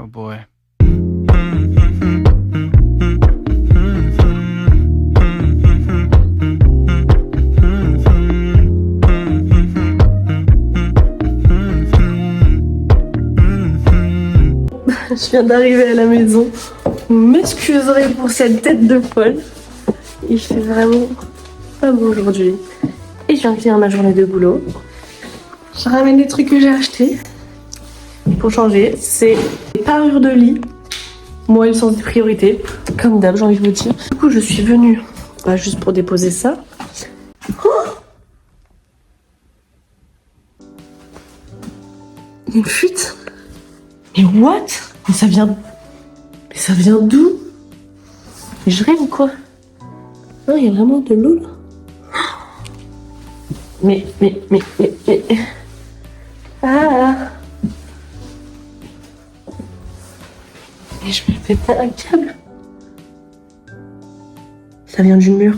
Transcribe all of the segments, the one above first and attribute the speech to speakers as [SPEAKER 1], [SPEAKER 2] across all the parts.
[SPEAKER 1] Oh boy.
[SPEAKER 2] Je viens d'arriver à la maison. Vous m'excuserez pour cette tête de folle. Il fait vraiment pas beau aujourd'hui. Et je viens de finir ma journée de boulot. Je ramène les trucs que j'ai achetés. Pour changer, c'est les parures de lit. Moi, le sens des priorités. Comme d'hab, j'ai envie de vous dire. Du coup, je suis venue juste pour déposer ça. Oh, une fuite. Mais what? Mais ça vient d'où? Mais je rêve ou quoi? Non, il y a vraiment de l'eau là. Mais. Ah! Mais je me fais pas un câble. Ça vient du mur.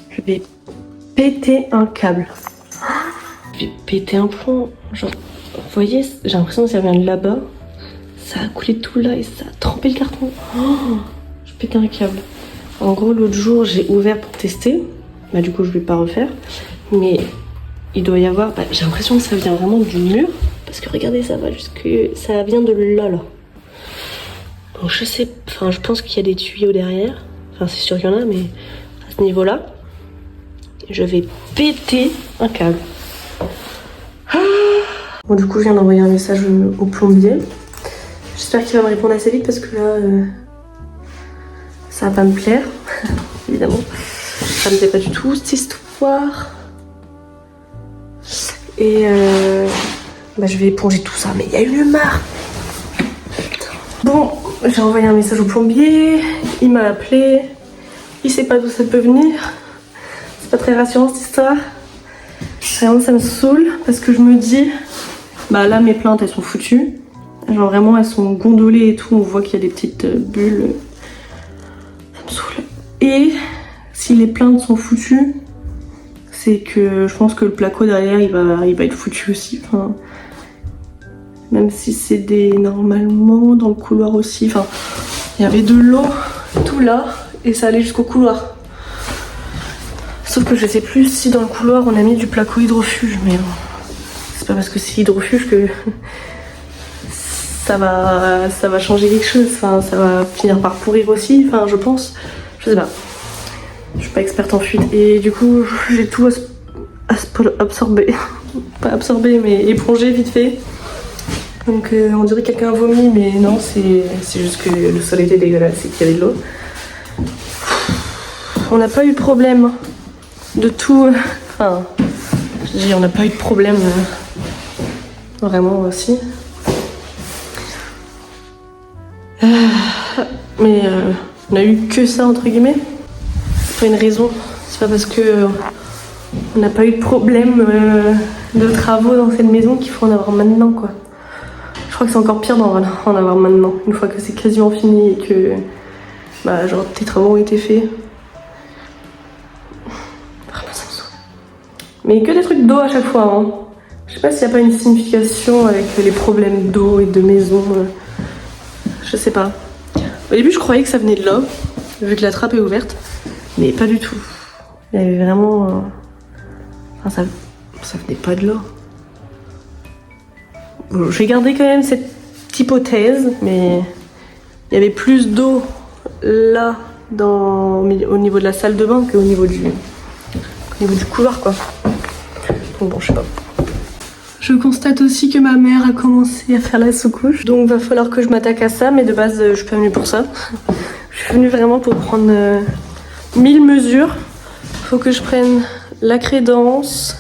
[SPEAKER 2] Je vais péter un câble. Je vais péter un plomb. Genre, vous voyez, j'ai l'impression que ça vient de là-bas. Ça a coulé tout là et ça a trempé le carton. Oh, je pétais un câble. En gros, l'autre jour, j'ai ouvert pour tester. Bah, du coup, je vais pas refaire. Mais il doit y avoir... j'ai l'impression que ça vient vraiment du mur. Parce que regardez, ça va jusque... Ça vient de là. Donc je sais... Enfin, je pense qu'il y a des tuyaux derrière. Enfin, c'est sûr qu'il y en a, mais à ce niveau-là, je vais péter un câble. Bon, du coup, je viens d'envoyer un message au plombier. J'espère qu'il va me répondre assez vite parce que là, ça va pas me plaire, évidemment. Ça me plaît pas du tout cette histoire. Et je vais éponger tout ça, mais il y a eu le marre. Bon, j'ai envoyé un message au plombier, il m'a appelé, il sait pas d'où ça peut venir. C'est pas très rassurant cette histoire. Vraiment, ça me saoule parce que je me dis, là mes plantes elles sont foutues. Genre vraiment elles sont gondolées et tout, on voit qu'il y a des petites bulles. Ça me saoule. Et si les plantes sont foutues, c'est que je pense que le placo derrière il va être foutu aussi. Enfin, même si c'est normalement dans le couloir aussi. Enfin, il y avait de l'eau tout là et ça allait jusqu'au couloir. Sauf que je sais plus si dans le couloir on a mis du placo hydrofuge, mais bon, c'est pas parce que c'est hydrofuge que ça va changer quelque chose. Enfin, ça va finir par pourrir aussi. Enfin, je pense. Je sais pas. Je suis pas experte en fuite et du coup j'ai tout absorbé. Pas absorbé mais épongé vite fait. Donc on dirait que quelqu'un a vomi, mais non, c'est juste que le sol était dégueulasse et qu'il y avait de l'eau. On n'a pas eu de problème de tout. Enfin, je dis on n'a pas eu de problème vraiment aussi. Mais on a eu que ça entre guillemets. C'est pas une raison. C'est pas parce que on n'a pas eu de problème de travaux dans cette maison qu'il faut en avoir maintenant quoi. Je crois que c'est encore pire d'en avoir maintenant. Une fois que c'est quasiment fini et que genre tes travaux ont été faits. Vraiment ça me saoule. Mais que des trucs d'eau à chaque fois hein. Je sais pas s'il n'y a pas une signification avec les problèmes d'eau et de maison. Je sais pas. Au début je croyais que ça venait de là, vu que la trappe est ouverte. Mais pas du tout. Il y avait vraiment... Enfin ça venait pas de là. Bon, je vais garder quand même cette hypothèse, mais il y avait plus d'eau là au niveau de la salle de bain qu'au niveau du couloir quoi. Donc bon, je sais pas. Je constate aussi que ma mère a commencé à faire la sous-couche, donc va falloir que je m'attaque à ça, mais de base je suis pas venue pour ça. Je suis venue vraiment pour prendre 1000 mesures. Faut que je prenne la crédence,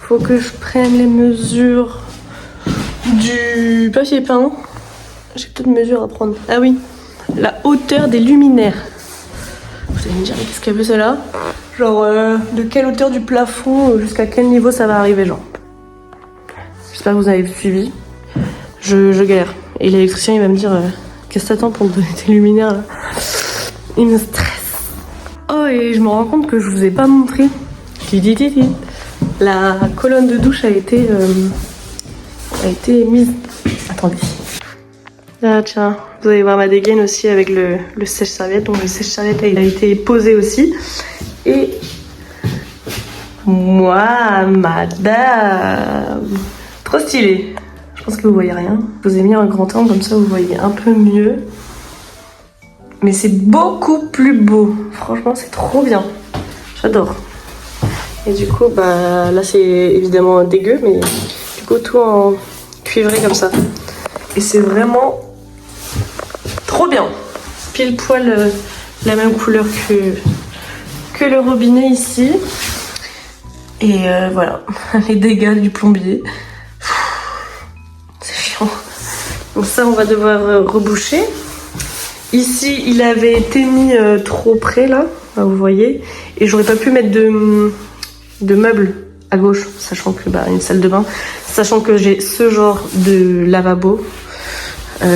[SPEAKER 2] faut que je prenne les mesures du papier peint. J'ai peut-être mesures à prendre. Ah oui, la hauteur des luminaires. Vous allez me dire, mais qu'est-ce qu'elle veut celle-là? Genre, de quelle hauteur du plafond jusqu'à quel niveau ça va arriver, genre. J'espère que vous avez suivi. Je galère. Et l'électricien, il va me dire, qu'est-ce que t'attends pour me donner tes luminaires, là? Il me stresse. Oh, et je me rends compte que je vous ai pas montré. La colonne de douche a été mise Attendez. Là, tiens, vous allez voir ma dégaine aussi avec le sèche-serviette. Donc le sèche-serviette, il a été posé aussi. Et moi, madame, trop stylé. Je pense que vous voyez rien. Je vous ai mis un grand angle comme ça, vous voyez un peu mieux. Mais c'est beaucoup plus beau. Franchement, c'est trop bien. J'adore. Et du coup, bah là, c'est évidemment dégueu, mais du coup, tout en cuivré comme ça. Et c'est vraiment trop bien. Pile poil la même couleur que le robinet ici. Et voilà, les dégâts du plombier. C'est chiant. Donc ça, on va devoir reboucher. Ici, il avait été mis trop près là, vous voyez. Et j'aurais pas pu mettre de meubles à gauche, sachant que une salle de bain, sachant que j'ai ce genre de lavabo.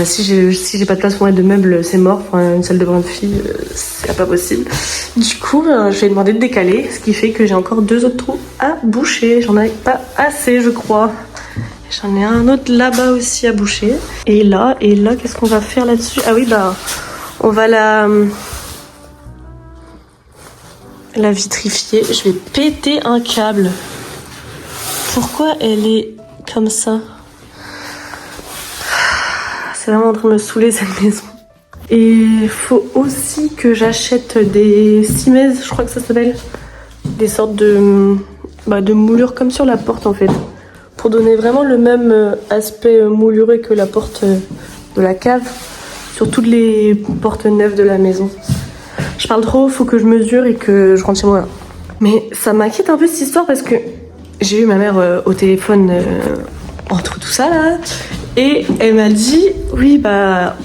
[SPEAKER 2] Si j'ai pas de place pour mettre de meubles, c'est mort. Enfin, une salle de bain de fille, c'est pas possible. Du coup, j'ai demandé de décaler, ce qui fait que j'ai encore 2 autres trous à boucher. J'en avais pas assez, je crois. J'en ai un autre là-bas aussi à boucher. Et là, qu'est-ce qu'on va faire là-dessus? Ah oui, bah, on va la vitrifier. Je vais péter un câble. Pourquoi elle est comme ça? C'est vraiment en train de me saouler cette maison. Et il faut aussi que j'achète des simèzes, je crois que ça s'appelle. Des sortes de moulures comme sur la porte en fait. Pour donner vraiment le même aspect mouluré que la porte de la cave. Sur toutes les portes neuves de la maison. Je parle trop, faut que je mesure et que je rentre chez moi. Mais ça m'inquiète un peu cette histoire parce que j'ai eu ma mère au téléphone entre tout ça là. Et elle m'a dit, oui, bah,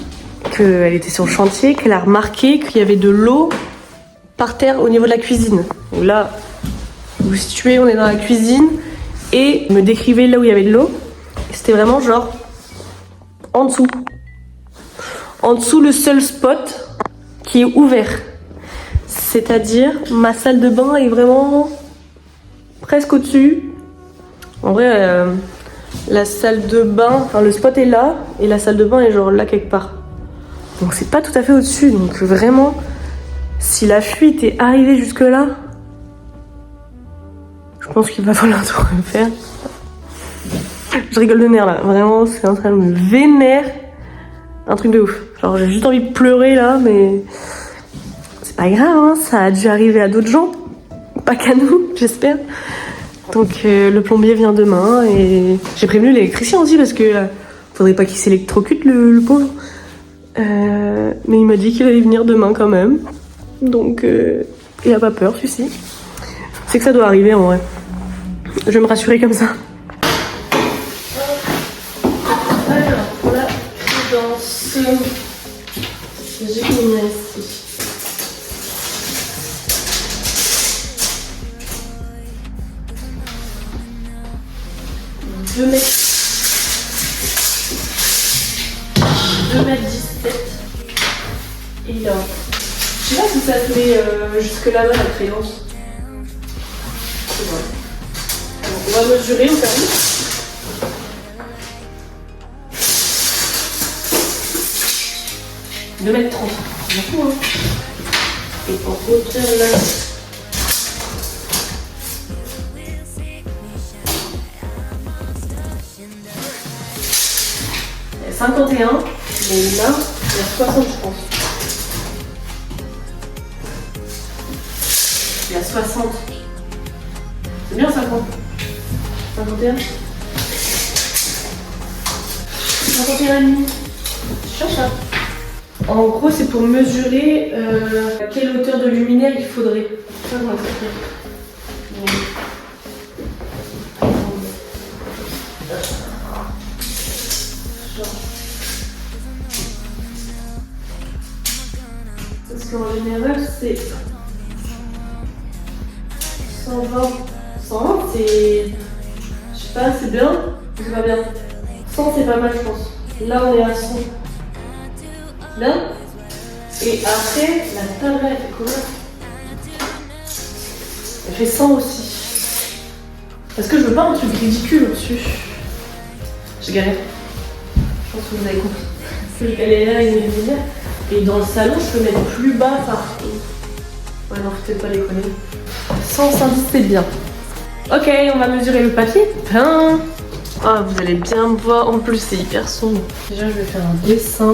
[SPEAKER 2] qu'elle était sur le chantier, qu'elle a remarqué qu'il y avait de l'eau par terre au niveau de la cuisine. Donc là, vous vous situez, on est dans la cuisine, et elle me décrivait là où il y avait de l'eau. C'était vraiment genre en dessous. En dessous, le seul spot qui est ouvert. C'est-à-dire, ma salle de bain est vraiment presque au-dessus. En vrai, la salle de bain, enfin le spot est là et la salle de bain est genre là quelque part. Donc c'est pas tout à fait au-dessus. Donc vraiment, si la fuite est arrivée jusque là, je pense qu'il va falloir tout refaire. Je rigole de nerfs là. Vraiment, c'est en train de me vénère. Un truc de ouf. Genre j'ai juste envie de pleurer là, mais c'est pas grave, hein. Ça a dû arriver à d'autres gens. Pas qu'à nous, j'espère. Donc le plombier vient demain et j'ai prévenu l'électricien aussi parce que faudrait pas qu'il s'électrocute le pauvre. Mais il m'a dit qu'il allait venir demain quand même. Donc il a pas peur celui-ci. C'est que ça doit arriver en vrai. Je vais me rassurer comme ça. Alors là, dans ce j'ai mis ici. 2 mètres 17. Et là, je sais pas si ça se met jusque là-bas la créance. C'est vrai. Alors, on va mesurer au cas où. « 2 mètres 30. C'est beaucoup, hein. Et en hauteur là. Il y a 51, mais là, il y a 60, je pense. Il y a 60. C'est bien 50. 51. 51 et demi. Je cherche ça. En gros, c'est pour mesurer à quelle hauteur de luminaire il faudrait. Ça, comment ça fait. Parce qu'en général, c'est 120. 100, c'est. Je sais pas, c'est bien, c'est pas bien. 100, c'est pas mal, je pense. Là, on est à 100. Bien. Et après, la table, elle fait combien? Elle fait 100 aussi. Parce que je veux pas un truc ridicule au-dessus. Je galère. pense que vous avez compris. Parce qu'elle est là, une lumière. Et dans le salon, je peux mettre plus bas. Enfin, ouais, non, faut peut-être pas déconner. 110, c'est bien. Ok, on va mesurer le papier. Putain. Ah, vous allez bien me voir. En plus, c'est hyper sombre. Déjà, je vais faire un dessin.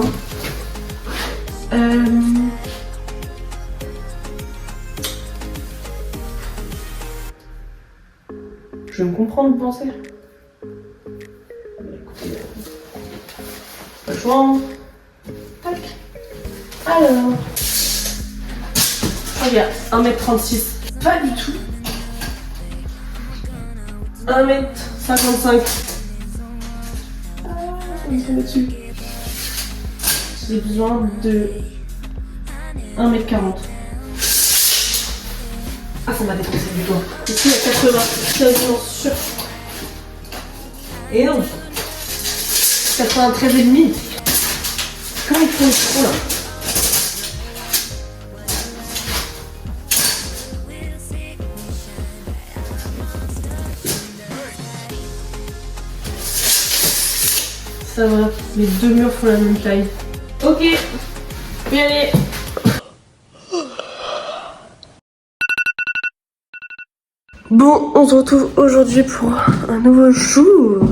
[SPEAKER 2] Je vais me comprendre, vous pensez? Pas le choix. Tac. Alors. Regarde, 1m36. Pas du tout. 1m55. Ah, ils sont dessus. J'ai besoin de 1m40. Ah, ça m'a défoncé du doigt. Ici, il y a 80. Quasiment sûr. Et non. 93,5. Comment ils font le trou là? Ça va, les deux murs font la même taille. Ok, je peux y aller. Bon, on se retrouve aujourd'hui pour un nouveau jour.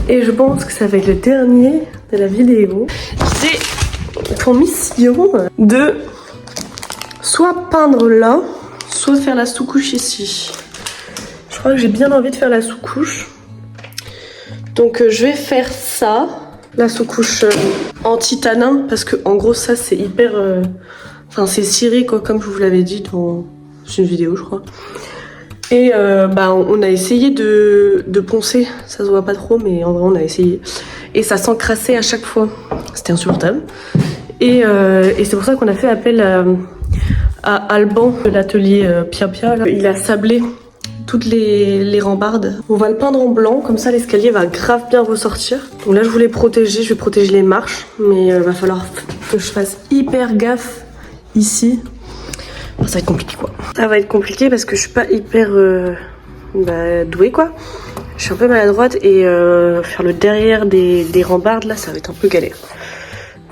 [SPEAKER 2] Et je pense que ça va être le dernier de la vidéo. J'ai pour mission de soit peindre là, soit faire la sous-couche ici. Je crois que j'ai bien envie de faire la sous-couche. Donc je vais faire ça, la sous-couche en titane, parce que en gros ça c'est hyper... Enfin c'est ciré quoi, comme je vous l'avais dit dans une vidéo je crois. Et bah on a essayé de poncer, ça se voit pas trop mais en vrai on a essayé. Et ça s'encrassait à chaque fois, c'était insupportable. Et c'est pour ça qu'on a fait appel à Alban de l'atelier Pia Pia. Il a sablé toutes les rambardes. On va le peindre en blanc, comme ça l'escalier va grave bien ressortir. Donc là je voulais protéger, je vais protéger les marches, mais va falloir que je fasse hyper gaffe ici. Enfin, ça va être compliqué quoi. Ça va être compliqué parce que je suis pas hyper douée quoi. Je suis un peu maladroite et faire le derrière des rambardes là ça va être un peu galère.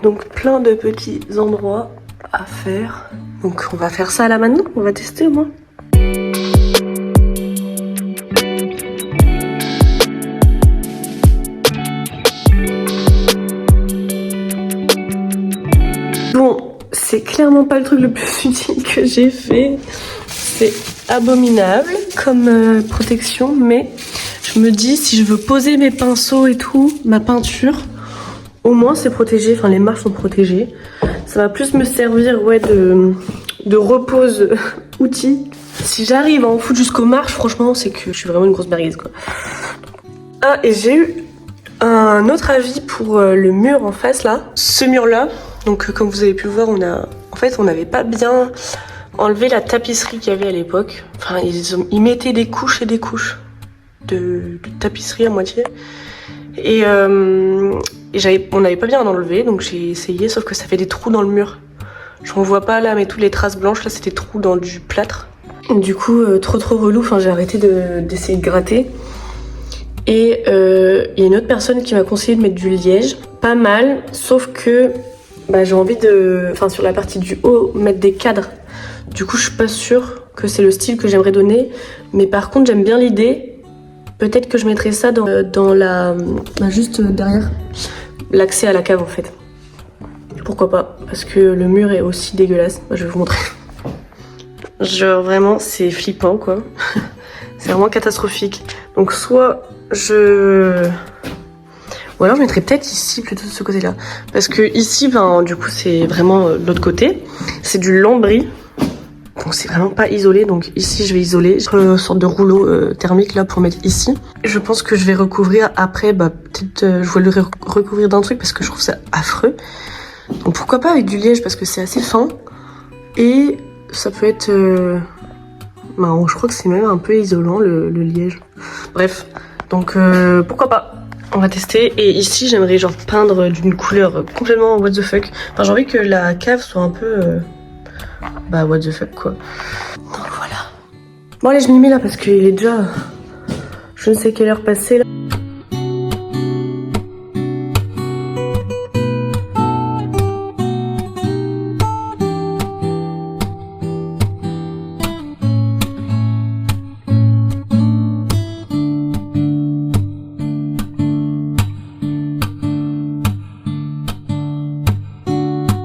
[SPEAKER 2] Donc plein de petits endroits à faire. Donc on va faire ça là maintenant, on va tester au moins. Bon, c'est clairement pas le truc le plus utile que j'ai fait. C'est abominable comme protection, mais je me dis si je veux poser mes pinceaux et tout, ma peinture, au moins c'est protégé, enfin les marches sont protégées. Ça va plus me servir ouais, de repose outil. Si j'arrive à en foutre jusqu'aux marches, franchement c'est que je suis vraiment une grosse merguez quoi. Ah et j'ai eu un autre avis pour le mur en face là. Ce mur là, donc comme vous avez pu le voir, on n'avait pas bien enlevé la tapisserie qu'il y avait à l'époque. Enfin ils mettaient des couches et des couches de tapisserie à moitié. Et on n'avait pas bien enlevé, donc j'ai essayé, sauf que ça fait des trous dans le mur. J'en vois pas là, mais toutes les traces blanches, là c'est des trous dans du plâtre. Du coup, trop relou, enfin j'ai arrêté d'essayer de gratter. Et il y a une autre personne qui m'a conseillé de mettre du liège. Pas mal, sauf que bah, j'ai envie de, enfin sur la partie du haut, mettre des cadres. Du coup, je suis pas sûre que c'est le style que j'aimerais donner. Mais par contre, j'aime bien l'idée. Peut-être que je mettrai ça dans la... Bah juste derrière l'accès à la cave en fait. Pourquoi pas? Parce que le mur est aussi dégueulasse. Moi, je vais vous montrer. Genre vraiment c'est flippant quoi. C'est vraiment catastrophique. Donc soit ou alors je mettrais peut-être ici plutôt de ce côté là. Parce que ici ben, du coup c'est vraiment de l'autre côté. C'est du lambris. Donc c'est vraiment pas isolé, donc ici je vais isoler une sorte de rouleau thermique là pour mettre ici. Je pense que je vais recouvrir après, bah peut-être je vais le recouvrir d'un truc parce que je trouve ça affreux. Donc pourquoi pas avec du liège parce que c'est assez fin et ça peut être, bah, je crois que c'est même un peu isolant le liège. Bref, donc pourquoi pas. On va tester et ici j'aimerais genre peindre d'une couleur complètement what the fuck. Enfin j'ai envie que la cave soit un peu... bah what the fuck quoi. Donc voilà. Bon allez je m'y mets là parce qu'il est déjà je ne sais quelle heure passée là.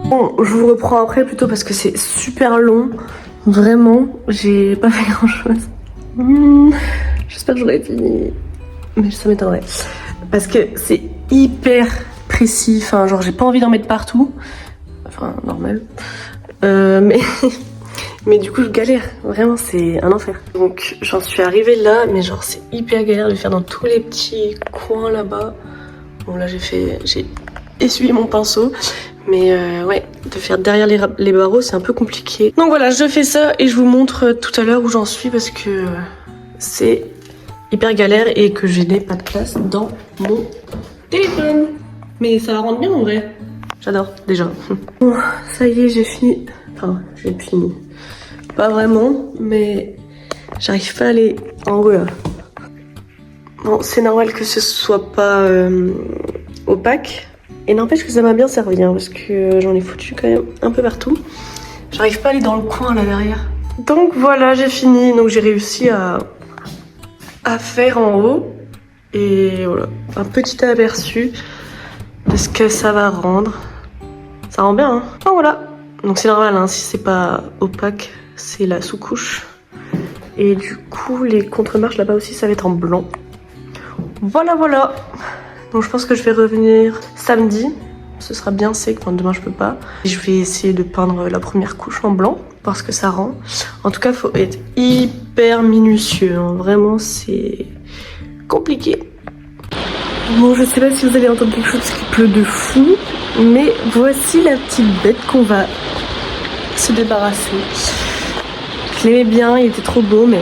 [SPEAKER 2] Bon, je vous reprends après plutôt parce que c'est super long. Vraiment, j'ai pas fait grand chose. J'espère que j'aurais fini. Mais ça m'étonnerait. Parce que c'est hyper précis. Enfin, genre, j'ai pas envie d'en mettre partout. Enfin, normal. Mais du coup, je galère. Vraiment, c'est un enfer. Donc, j'en suis arrivée là. Mais genre, c'est hyper galère de le faire dans tous les petits coins là-bas. Bon, là, j'ai essuyé mon pinceau. Mais ouais, de faire derrière les barreaux, c'est un peu compliqué. Donc voilà, je fais ça et je vous montre tout à l'heure où j'en suis parce que c'est hyper galère et que je n'ai pas de place dans mon téléphone. Mais ça va rendre bien en vrai. J'adore déjà. Bon, ça y est, j'ai fini. Enfin, j'ai fini. Pas vraiment, mais j'arrive pas à aller en haut là. Bon, c'est normal que ce soit pas opaque. Et n'empêche que ça m'a bien servi, hein, parce que j'en ai foutu quand même un peu partout. J'arrive pas à aller dans le coin là derrière. Donc voilà, j'ai fini. Donc j'ai réussi à faire en haut. Et voilà, un petit aperçu de ce que ça va rendre. Ça rend bien, hein. Enfin voilà. Donc c'est normal, hein, si c'est pas opaque, c'est la sous-couche. Et du coup, les contre-marches là-bas aussi, ça va être en blanc. Voilà, voilà. Donc je pense que je vais revenir samedi. Ce sera bien sec, enfin demain je peux pas. Je vais essayer de peindre la première couche en blanc, voir ce que ça rend. En tout cas, faut être hyper minutieux, hein. Vraiment c'est compliqué. Bon, je sais pas si vous allez entendre quelque chose qui pleut de fou, mais voici la petite bête qu'on va se débarrasser. Je l'aimais bien, il était trop beau, mais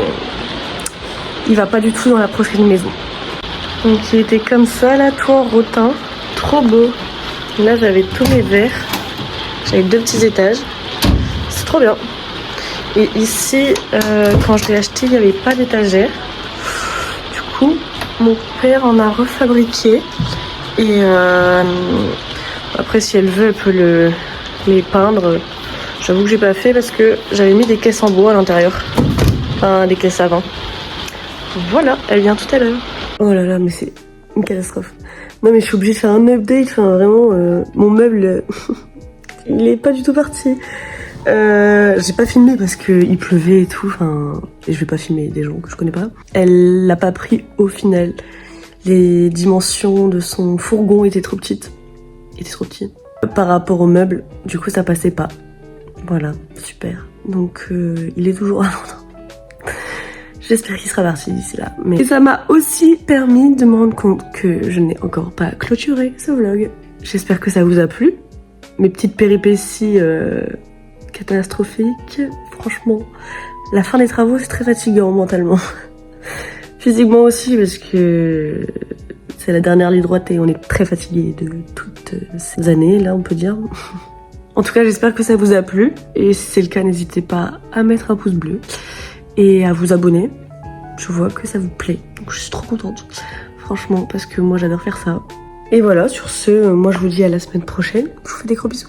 [SPEAKER 2] il va pas du tout dans la prochaine maison. Donc il était comme ça là, tout en rotin, trop beau. Là j'avais tous mes verres, j'avais 2 petits étages, c'est trop bien. Et ici, quand je l'ai acheté, il n'y avait pas d'étagère. Du coup, mon père en a refabriqué. Et après si elle veut, elle peut les peindre. J'avoue que j'ai pas fait parce que j'avais mis des caisses en bois à l'intérieur. Enfin des caisses à vin. Voilà, elle vient tout à l'heure. Oh là là, mais c'est une catastrophe. Non mais je suis obligée de faire un update, enfin vraiment, mon meuble, il est pas du tout parti. J'ai pas filmé parce qu'il pleuvait et tout, enfin, et je vais pas filmer des gens que je connais pas. Elle l'a pas pris au final. Les dimensions de son fourgon étaient trop petites. Par rapport au meuble, du coup ça passait pas. Voilà, super. Donc il est toujours à Londres. J'espère qu'il sera parti d'ici là. Mais... Et ça m'a aussi permis de me rendre compte que je n'ai encore pas clôturé ce vlog. J'espère que ça vous a plu. Mes petites péripéties catastrophiques. Franchement, la fin des travaux, c'est très fatigant mentalement. Physiquement aussi, parce que c'est la dernière ligne droite et on est très fatigué de toutes ces années, là, on peut dire. En tout cas, j'espère que ça vous a plu. Et si c'est le cas, n'hésitez pas à mettre un pouce bleu. Et à vous abonner. Je vois que ça vous plaît. Donc je suis trop contente. Franchement, parce que moi j'adore faire ça. Et voilà, sur ce, moi je vous dis à la semaine prochaine. Je vous fais des gros bisous.